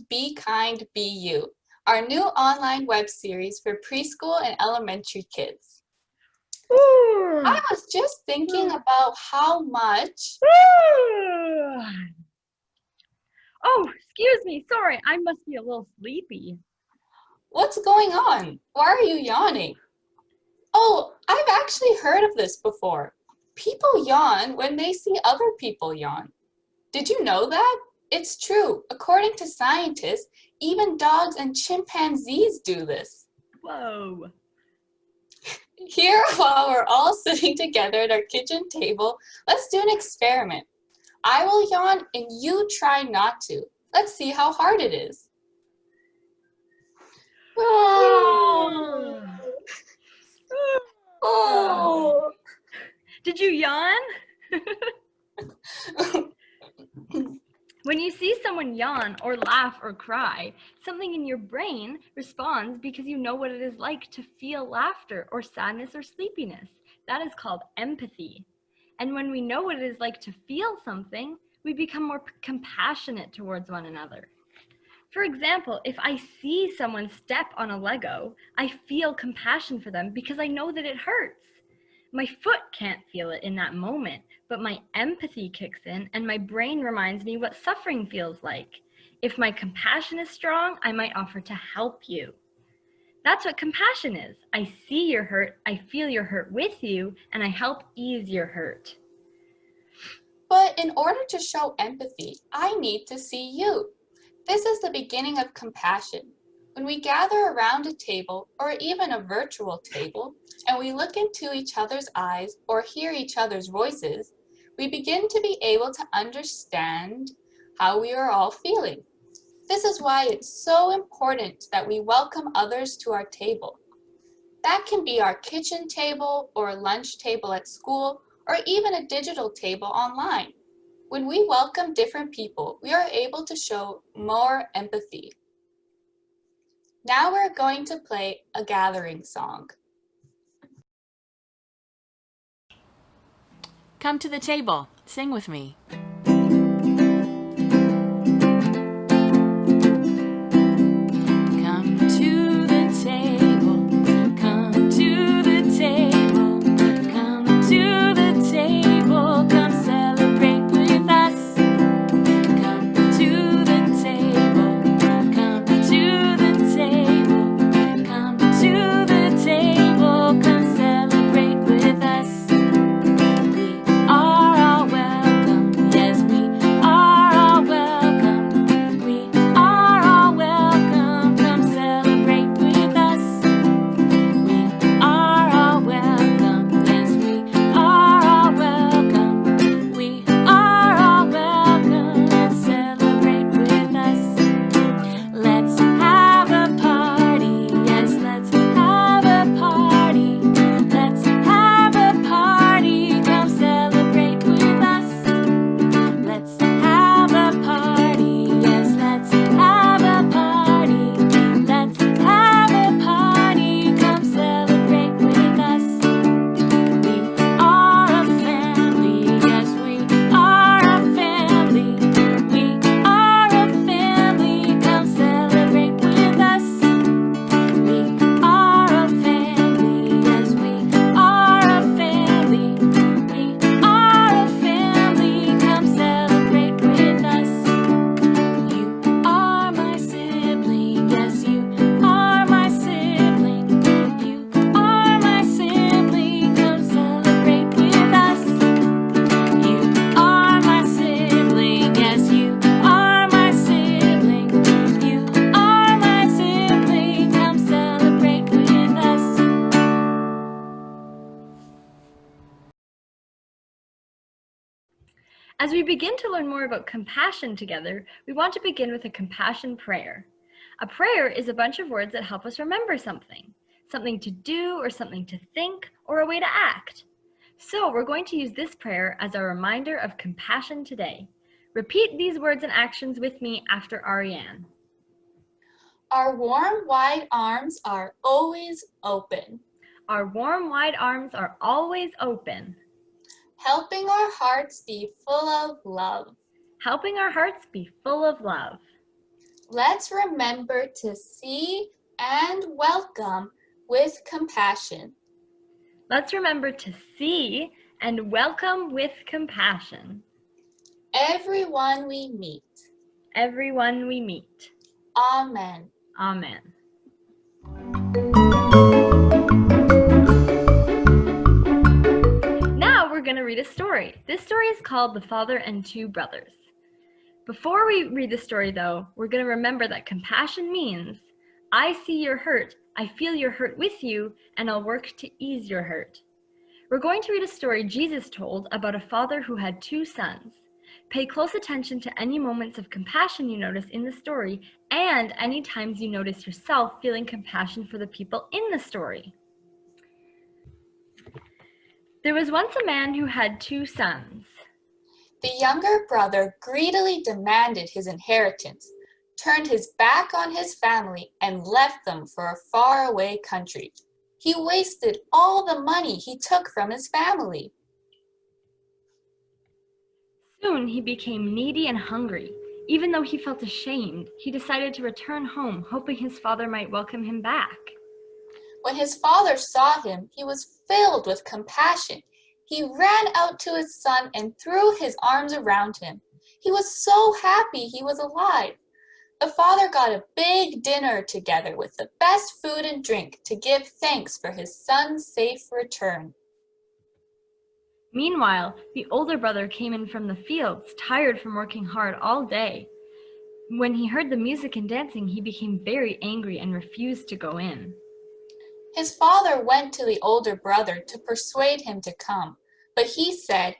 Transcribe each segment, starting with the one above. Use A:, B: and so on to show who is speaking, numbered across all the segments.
A: Be Kind, Be You, our new online web series for preschool and elementary kids. I was just thinking about how much...
B: Oh, excuse me. Sorry, I must be a little sleepy.
A: What's going on? Why are you yawning? Oh, I've actually heard of this before. People yawn when they see other people yawn. Did you know that? It's true. According to scientists, even dogs and chimpanzees do this.
B: Whoa.
A: Here, while we're all sitting together at our kitchen table, let's do an experiment. I will yawn and you try not to. Let's see how hard it is. Oh.
B: Did you yawn? When you see someone yawn or laugh or cry, something in your brain responds because you know what it is like to feel laughter or sadness or sleepiness. That is called empathy. And when we know what it is like to feel something, we become more compassionate towards one another. For example, if I see someone step on a Lego, I feel compassion for them because I know that it hurts. My foot can't feel it in that moment, but my empathy kicks in and my brain reminds me what suffering feels like. If my compassion is strong, I might offer to help you. That's what compassion is. I see your hurt, I feel your hurt with you, and I help ease your hurt.
A: But in order to show empathy, I need to see you. This is the beginning of compassion. When we gather around a table, or even a virtual table, and we look into each other's eyes or hear each other's voices, we begin to be able to understand how we are all feeling. This is why it's so important that we welcome others to our table. That can be our kitchen table or a lunch table at school, or even a digital table online. When we welcome different people, we are able to show more empathy. Now we're going to play a gathering song.
C: Come to the table. Sing with me. Come to the table. Come to the table. Come to the table. Come celebrate with us. Come to the table. Come to the table. Come to the table. Come celebrate with us.
B: As we begin to learn more about compassion together, we want to begin with a compassion prayer. A prayer is a bunch of words that help us remember something to do or something to think or a way to act. So we're going to use this prayer as our reminder of compassion today. Repeat these words and actions with me after Ariane.
A: Our warm, wide arms are always open.
B: Our warm, wide arms are always open.
A: Helping our hearts be full of love.
B: Helping our hearts be full of love.
A: Let's remember to see and welcome with compassion.
B: Let's remember to see and welcome with compassion.
A: Everyone we meet.
B: Everyone we meet.
A: Amen.
B: Amen. Now we're going to read a story. This story is called The Father and Two Brothers. Before we read the story, though, we're going to remember that compassion means, I see your hurt, I feel your hurt with you, and I'll work to ease your hurt. We're going to read a story Jesus told about a father who had two sons. Pay close attention to any moments of compassion you notice in the story and any times you notice yourself feeling compassion for the people in the story. There was once a man who had two sons.
A: The younger brother greedily demanded his inheritance, turned his back on his family, and left them for a faraway country. He wasted all the money he took from his family.
B: Soon he became needy and hungry. Even though he felt ashamed, he decided to return home, hoping his father might welcome him back.
A: When his father saw him, he was filled with compassion. He ran out to his son and threw his arms around him. He was so happy he was alive. The father got a big dinner together with the best food and drink to give thanks for his son's safe return.
B: Meanwhile, the older brother came in from the fields, tired from working hard all day. When he heard the music and dancing, he became very angry and refused to go in.
A: His father went to the older brother to persuade him to come, but he said,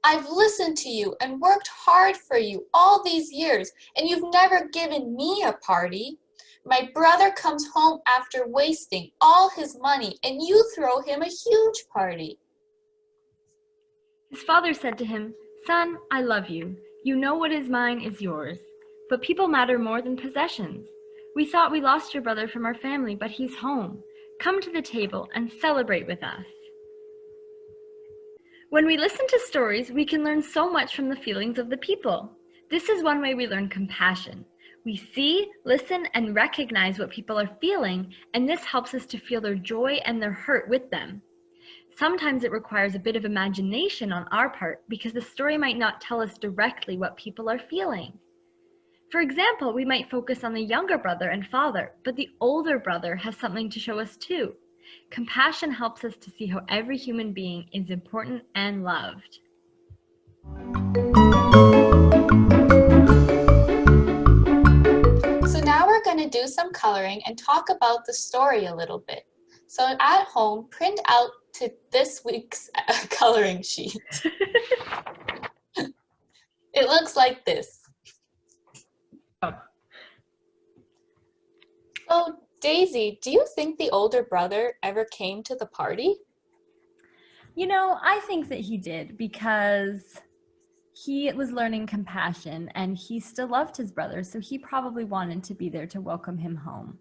A: I've listened to you and worked hard for you all these years, and you've never given me a party. My brother comes home after wasting all his money, and you throw him a huge party.
B: His father said to him, Son, I love you. You know what is mine is yours. But people matter more than possessions. We thought we lost your brother from our family, but he's home. Come to the table and celebrate with us. When we listen to stories, we can learn so much from the feelings of the people. This is one way we learn compassion. We see, listen, and recognize what people are feeling, and this helps us to feel their joy and their hurt with them. Sometimes it requires a bit of imagination on our part because the story might not tell us directly what people are feeling. For example, we might focus on the younger brother and father, but the older brother has something to show us too. Compassion helps us to see how every human being is important and loved.
A: So now we're going to do some coloring and talk about the story a little bit. So at home, print out to this week's coloring sheet. It looks like this. So Daisy, do you think the older brother ever came to the party?
C: You know, I think that he did because he was learning compassion and he still loved his brother, so he probably wanted to be there to welcome him home.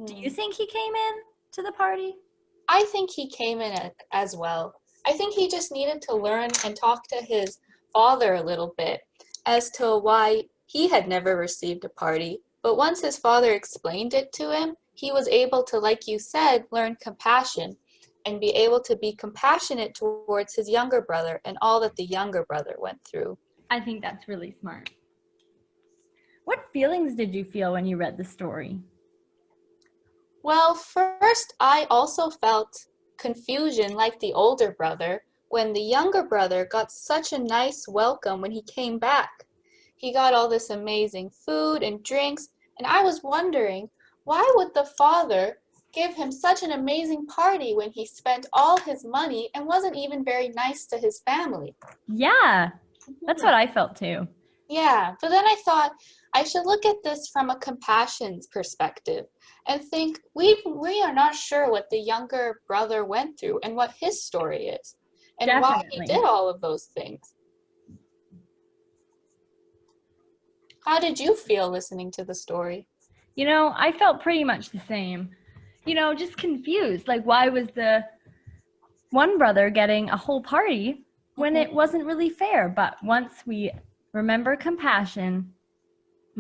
C: Do you think he came in to the party?
A: I think he came in as well. I think he just needed to learn and talk to his father a little bit as to why he had never received a party. But once his father explained it to him, he was able to, like you said, learn compassion and be able to be compassionate towards his younger brother and all that the younger brother went through.
C: I think that's really smart. What feelings did you feel when you read the story?
A: Well, first, I also felt confusion like the older brother when the younger brother got such a nice welcome when he came back. He got all this amazing food and drinks, and I was wondering, why would the father give him such an amazing party when he spent all his money and wasn't even very nice to his family?
C: Yeah, that's what I felt too.
A: Yeah, but then I thought I should look at this from a compassion perspective and think we are not sure what the younger brother went through and what his story is and why he
C: Definitely.
A: did all of those things. How did you feel listening to the story?
C: You know, I felt pretty much the same. You know, just confused. Like, why was the one brother getting a whole party when it wasn't really fair? But once we remember compassion,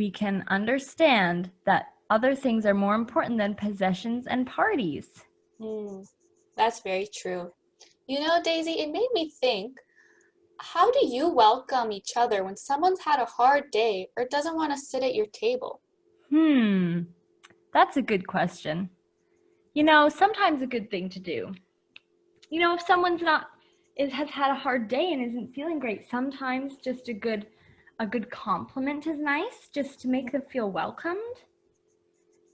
B: we can understand that other things are more important than possessions and parties.
A: That's very true. You know, Daisy, it made me think, how do you welcome each other when someone's had a hard day or doesn't want to sit at your table?
B: That's a good question. Sometimes a good thing to do. If someone's has had a hard day and isn't feeling great, sometimes just a good compliment is nice, just to make them feel welcomed.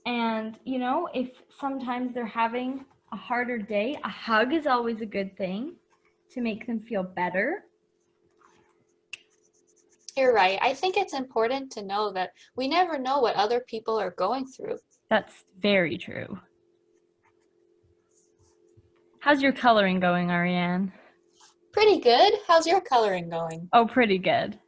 B: And, if sometimes they're having a harder day, a hug is always a good thing to make them feel better.
A: You're right. I think it's important to know that we never know what other people are going through.
B: That's very true. How's your coloring going, Ariane?
A: Pretty good. How's your coloring going?
B: Oh, pretty good.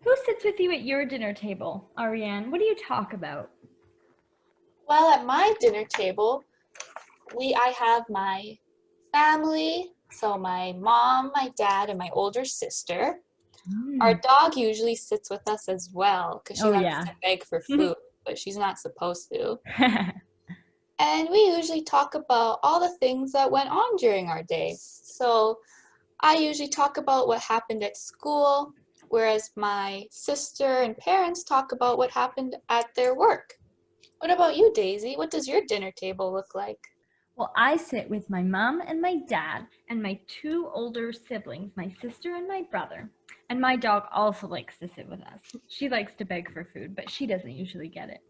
B: Who sits with you at your dinner table, Ariane? What do you talk about?
A: Well, at my dinner table, I have my family, so my mom, my dad, and my older sister. Our dog usually sits with us as well because she likes to beg for food, but she's not supposed to. And we usually talk about all the things that went on during our day. So I usually talk about what happened at school, whereas my sister and parents talk about what happened at their work. What about you, Daisy? What does your dinner table look like?
B: Well, I sit with my mom and my dad and my two older siblings, my sister and my brother. And my dog also likes to sit with us. She likes to beg for food, but she doesn't usually get it.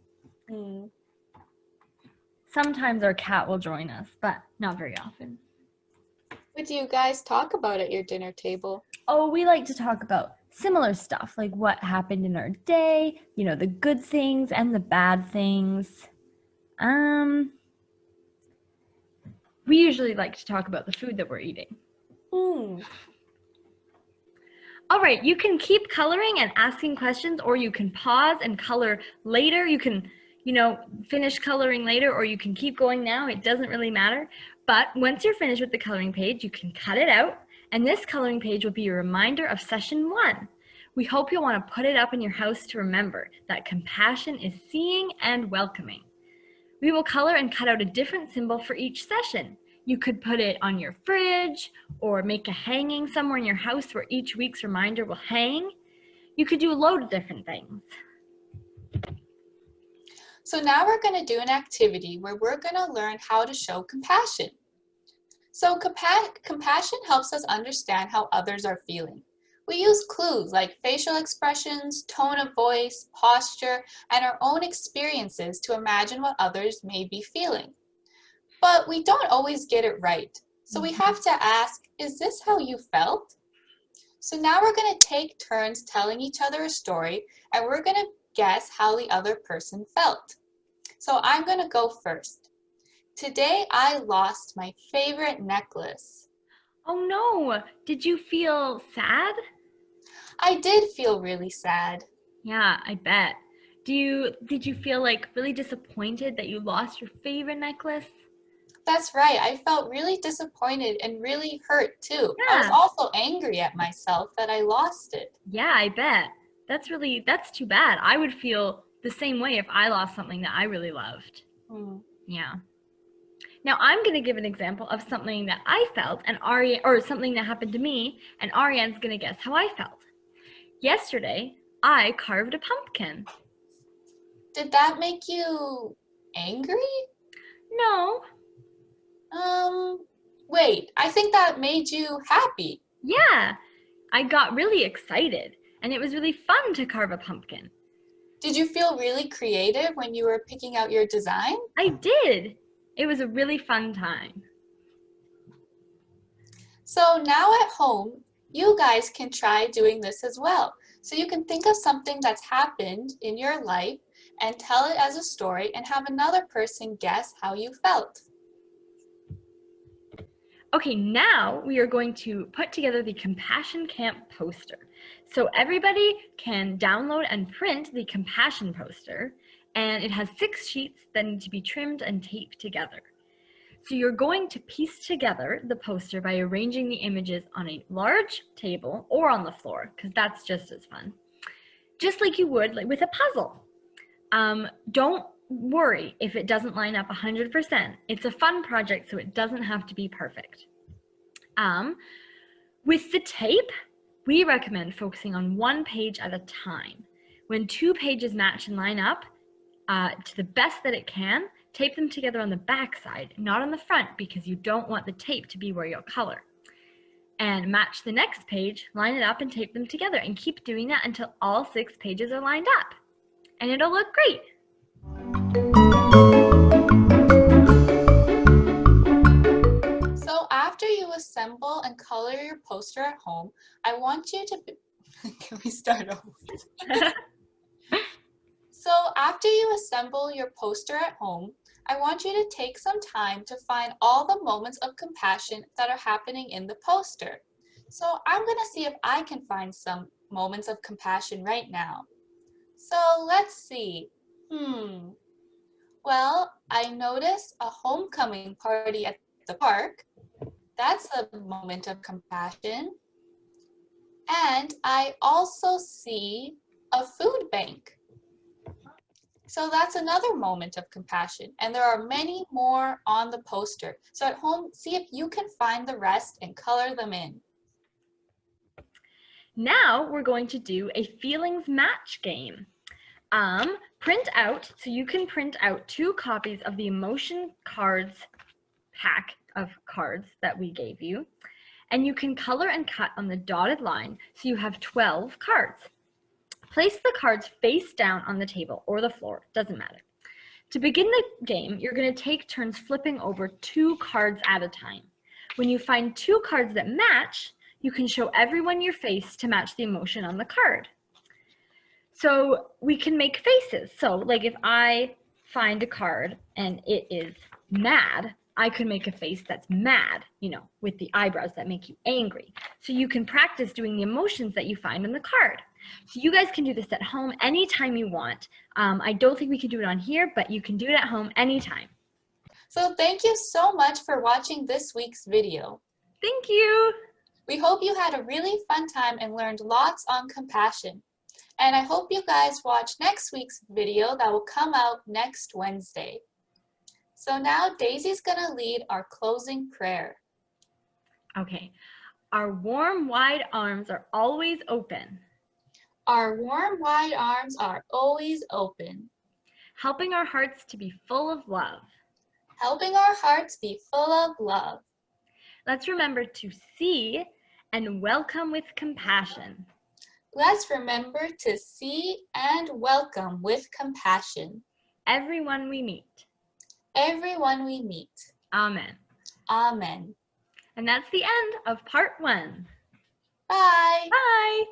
B: Sometimes our cat will join us, but not very often.
A: What do you guys talk about at your dinner table?
B: Oh, we like to talk about similar stuff, like what happened in our day, the good things and the bad things. We usually like to talk about the food that we're eating. All right, you can keep coloring and asking questions, or you can pause and color later. You can, finish coloring later, or you can keep going now. It doesn't really matter. But once you're finished with the coloring page, you can cut it out. And this coloring page will be a reminder of session 1. We hope you'll want to put it up in your house to remember that compassion is seeing and welcoming. We will color and cut out a different symbol for each session. You could put it on your fridge or make a hanging somewhere in your house where each week's reminder will hang. You could do a load of different things.
A: So now we're going to do an activity where we're going to learn how to show compassion. So compassion helps us understand how others are feeling. We use clues like facial expressions, tone of voice, posture, and our own experiences to imagine what others may be feeling. But we don't always get it right. So we have to ask, is this how you felt? So now we're going to take turns telling each other a story, and we're going to guess how the other person felt. So I'm going to go first. Today I lost my favorite necklace.
B: Oh no, did you feel sad?
A: I did feel really sad.
B: Yeah, I bet. Did you feel like really disappointed that you lost your favorite necklace?
A: That's right. I felt really disappointed and really hurt too.
B: Yeah.
A: I was also angry at myself that I lost it.
B: Yeah, I bet. That's too bad. I would feel the same way if I lost something that I really loved. Yeah. Now I'm going to give an example of something that I felt or something that happened to me, and Ariane's going to guess how I felt. Yesterday, I carved a pumpkin.
A: Did that make you angry?
B: No.
A: Wait, I think that made you happy.
B: Yeah, I got really excited, and it was really fun to carve a pumpkin.
A: Did you feel really creative when you were picking out your design?
B: I did. It was a really fun time.
A: So now at home, you guys can try doing this as well. So you can think of something that's happened in your life and tell it as a story and have another person guess how you felt.
B: Okay, now we are going to put together the Compassion Camp poster. So everybody can download and print the Compassion poster, and it has 6 sheets that need to be trimmed and taped together. So you're going to piece together the poster by arranging the images on a large table or on the floor, because that's just as fun. Just like you would with a puzzle. Don't worry if it doesn't line up 100%. It's a fun project, so it doesn't have to be perfect. With the tape, we recommend focusing on 1 page at a time. When 2 pages match and line up to the best that it can, tape them together on the back side, not on the front, because you don't want the tape to be where you'll color. And match the next page, line it up and tape them together, and keep doing that until all 6 pages are lined up. And it'll look great.
A: So after you assemble and color your poster at home, I want you to can we start over? So after you assemble your poster at home, I want you to take some time to find all the moments of compassion that are happening in the poster. So I'm going to see if I can find some moments of compassion right now. So let's see. Well, I noticed a homecoming party at the park. That's a moment of compassion. And I also see a food bank. So that's another moment of compassion. And there are many more on the poster. So at home, see if you can find the rest and color them in.
B: Now we're going to do a feelings match game. Print out, so you can print out 2 copies of the emotion cards pack of cards that we gave you. And you can color and cut on the dotted line, so you have 12 cards. Place the cards face down on the table or the floor, doesn't matter. To begin the game, you're going to take turns flipping over 2 cards at a time. When you find 2 cards that match, you can show everyone your face to match the emotion on the card. So we can make faces. So like if I find a card and it is mad, I could make a face that's mad, with the eyebrows that make you angry. So you can practice doing the emotions that you find on the card. So you guys can do this at home anytime you want. I don't think we can do it on here, but you can do it at home anytime.
A: So thank you so much for watching this week's video.
B: Thank you.
A: We hope you had a really fun time and learned lots on compassion. And I hope you guys watch next week's video that will come out next Wednesday. So now Daisy's gonna lead our closing prayer.
B: Okay. Our warm, wide arms are always open.
A: Our warm, wide arms are always open.
B: Helping our hearts to be full of love.
A: Helping our hearts be full of love.
B: Let's remember to see and welcome with compassion.
A: Let's remember to see and welcome with compassion
B: everyone we meet.
A: Everyone we meet.
B: Amen.
A: Amen.
B: And that's the end of part 1.
A: Bye.
B: Bye.